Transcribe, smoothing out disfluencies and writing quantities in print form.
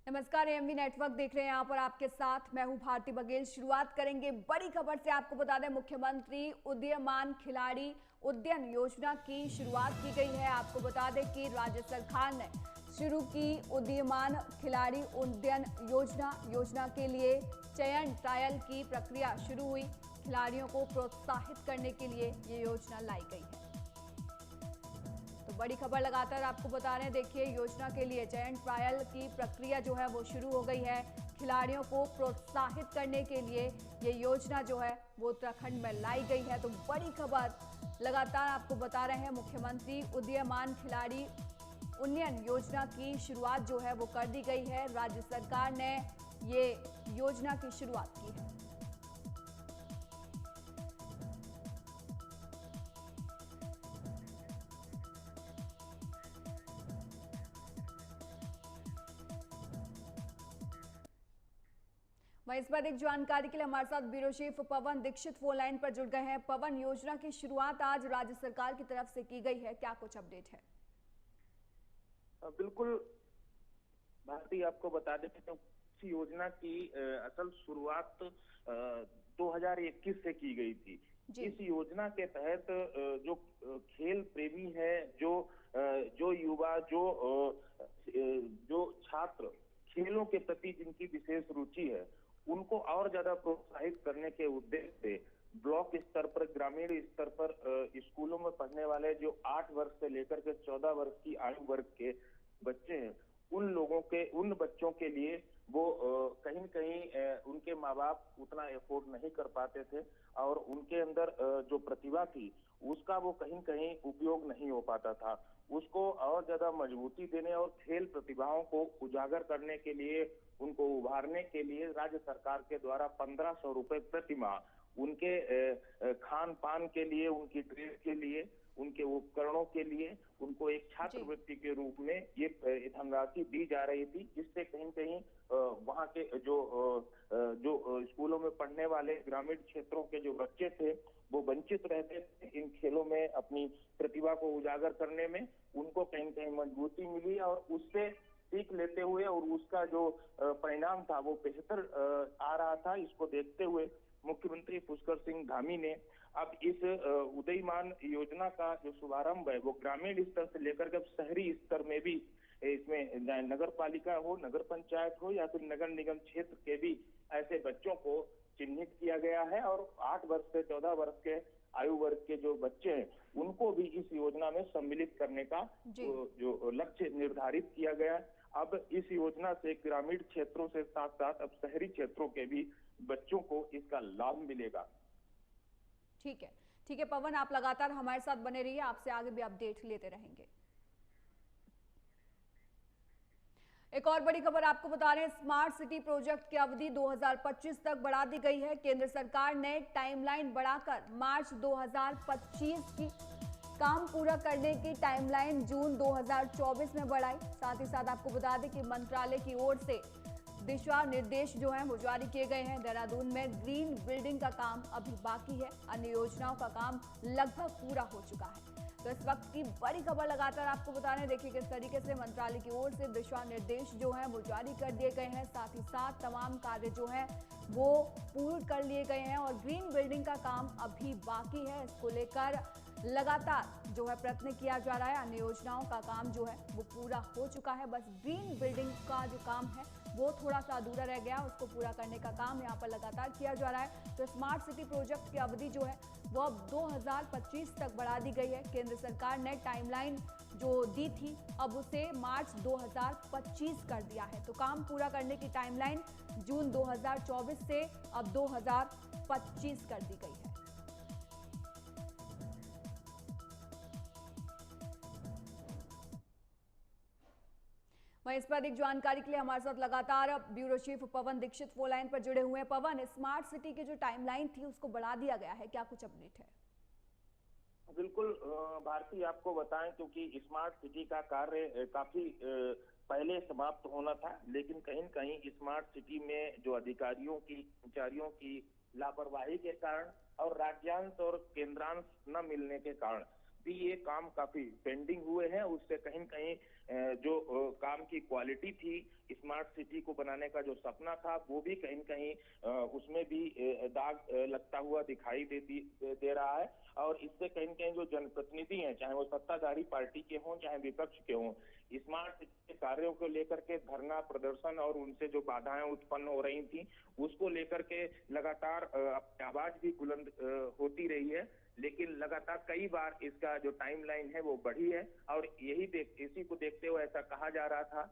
नमस्कार, AMV network देख रहे हैं। यहाँ पर आपके साथ मैं हूँ भारती बघेल। शुरुआत करेंगे बड़ी खबर से। आपको बता दें, मुख्यमंत्री उदीयमान खिलाड़ी उद्यान योजना की शुरुआत की गई है। आपको बता दें कि राज्य सरकार ने शुरू की उदीयमान खिलाड़ी उद्यान योजना के लिए चयन ट्रायल की प्रक्रिया शुरू हुई। खिलाड़ियों को प्रोत्साहित करने के लिए ये योजना लाई गई है। तो बड़ी खबर लगातार आपको बता रहे हैं। देखिए, योजना के लिए चयन ट्रायल की प्रक्रिया जो है वो शुरू हो गई है। खिलाड़ियों को प्रोत्साहित करने के लिए ये योजना जो है वो उत्तराखंड में लाई गई है। तो बड़ी खबर लगातार आपको बता रहे हैं। मुख्यमंत्री उदीयमान खिलाड़ी उन्नयन योजना की शुरुआत जो है वो कर दी गई है। राज्य सरकार ने ये योजना की शुरुआत की है। वहीं इस पर एक जानकारी के लिए हमारे साथ ब्यूरो चीफ पवन दीक्षित फोन लाइन पर जुड़ गए हैं। पवन, योजना की शुरुआत आज राज्य सरकार की तरफ से की गई है, क्या कुछ अपडेट है? बिल्कुल भारती, आपको बता दें कि इस योजना की असल शुरुआत 2021 से की गई थी। इस योजना के तहत जो खेल प्रेमी है, जो युवा, जो छात्र खेलों के प्रति जिनकी विशेष रुचि है, उनको और ज्यादा प्रोत्साहित करने के उद्देश्य से ब्लॉक स्तर पर, ग्रामीण स्तर पर स्कूलों में पढ़ने वाले जो 8 वर्ष से लेकर के 14 वर्ष की आयु वर्ग के बच्चे हैं, उन बच्चों के लिए वो कहीं न कहीं उनके माँ बाप उतना एफोर्ड नहीं कर पाते थे और उनके अंदर जो प्रतिभा थी उसका वो कहीं कहीं उपयोग नहीं हो पाता था। उसको और ज्यादा मजबूती देने और खेल प्रतिभाओं को उजागर करने के लिए, उनको उभारने के लिए राज्य सरकार के द्वारा 1500 रुपए प्रति माह उनके खान पान के लिए, उनकी ड्रेस के लिए, उनके उपकरणों के लिए उनको एक छात्रवृत्ति के रूप में ये धनराशि दी जा रही थी, जिससे कहीं न कहीं वहाँ के जो स्कूलों में पढ़ने वाले ग्रामीण क्षेत्रों के जो बच्चे थे वो वंचित रहते थे इन खेलों में अपनी प्रतिभा को उजागर करने में। उनको कहीं न कहीं मजबूती मिली और उससे सीख लेते हुए और उसका जो परिणाम था वो बेहतर आ रहा था। इसको देखते हुए मुख्यमंत्री पुष्कर सिंह धामी ने अब इस उदीयमान योजना का जो शुभारंभ है वो ग्रामीण स्तर से लेकर के शहरी स्तर में भी, इसमें नगर पालिका हो, नगर पंचायत हो या फिर नगर निगम क्षेत्र के भी ऐसे बच्चों को चिन्हित किया गया है और 8 वर्ष से 14 वर्ष के आयु वर्ग के जो बच्चे हैं उनको भी इस योजना में सम्मिलित करने का जो लक्ष्य निर्धारित किया गया है। अब इस योजना से ग्रामीण क्षेत्रों से साथ साथ अब शहरी क्षेत्रों के भी बच्चों को इसका लाभ मिलेगा। ठीक है पवन, आप लगातार हमारे साथ बने रहिए, आपसे आगे भी अपडेट लेते रहेंगे। एक और बड़ी खबर आपको बता रहे हैं। स्मार्ट सिटी प्रोजेक्ट की अवधि 2025 तक बढ़ा दी गई है। केंद्र सरकार ने टाइमलाइन बढ़ाकर मार्च 2025 की काम पूरा करने की टाइमलाइन जून 2024 में बढ़ाई। साथ ही साथ आपको बता दें कि मंत्रालय की ओर से दिशा निर्देश जो हैं वो जारी किए गए हैं। देहरादून में ग्रीन बिल्डिंग का काम अभी बाकी है, अन्य योजनाओं का काम लगभग पूरा हो चुका है। तो इस वक्त की बड़ी खबर लगातार आपको बता रहे हैं। देखिए किस तरीके से मंत्रालय की ओर से दिशा निर्देश जो हैं वो जारी कर दिए गए हैं। साथ ही साथ तमाम कार्य जो हैं वो पूर्ण कर लिए गए हैं और ग्रीन बिल्डिंग का काम अभी बाकी है। इसको लेकर लगातार जो है प्रयत्न किया जा रहा है। अन्य योजनाओं का काम जो है वो पूरा हो चुका है। बस ग्रीन बिल्डिंग का जो काम है वो थोड़ा सा अधूरा रह गया, उसको पूरा करने का काम यहाँ पर लगातार किया जा रहा है। तो स्मार्ट सिटी प्रोजेक्ट की अवधि जो है वो अब 2025 तक बढ़ा दी गई है। केंद्र सरकार ने टाइमलाइन जो दी थी अब उसे मार्च 2025 कर दिया है। तो काम पूरा करने की टाइमलाइन जून 2024 से अब 2025 कर दी गई है। वहीं इस पर अधिक जानकारी के लिए हमारे साथ लगातार ब्यूरो चीफ पवन दीक्षित फोन लाइन पर जुड़े हुए हैं। पवन, स्मार्ट सिटी की जो टाइमलाइन थी उसको बढ़ा दिया गया है, क्या कुछ अपडेट है? बिल्कुल भारती, आपको बताएं क्योंकि स्मार्ट सिटी का कार्य काफी पहले समाप्त होना था, लेकिन कहीं न कहीं स्मार्ट सिटी में जो अधिकारियों की, कर्मचारियों की लापरवाही के कारण और राज्यांश और केंद्रांश न मिलने के कारण भी ये काम काफी पेंडिंग हुए हैं। उससे कहीं न कहीं जो काम की क्वालिटी थी, स्मार्ट सिटी को बनाने का जो सपना था, वो भी कहीं न कहीं उसमें भी दाग लगता हुआ दिखाई दे रहा है। और इससे कहीं न कहीं जो जनप्रतिनिधि हैं, चाहे वो सत्ताधारी पार्टी के हों, चाहे विपक्ष के हों, स्मार्ट सिटी के कार्यों को लेकर के धरना प्रदर्शन और उनसे जो बाधाएं उत्पन्न हो रही थी, उसको लेकर के लगातार अपनी आवाज भी बुलंद होती रही है। लेकिन लगातार कई बार इसका जो टाइमलाइन है वो बढ़ी है, और इसी को देखते हुए ऐसा कहा जा रहा था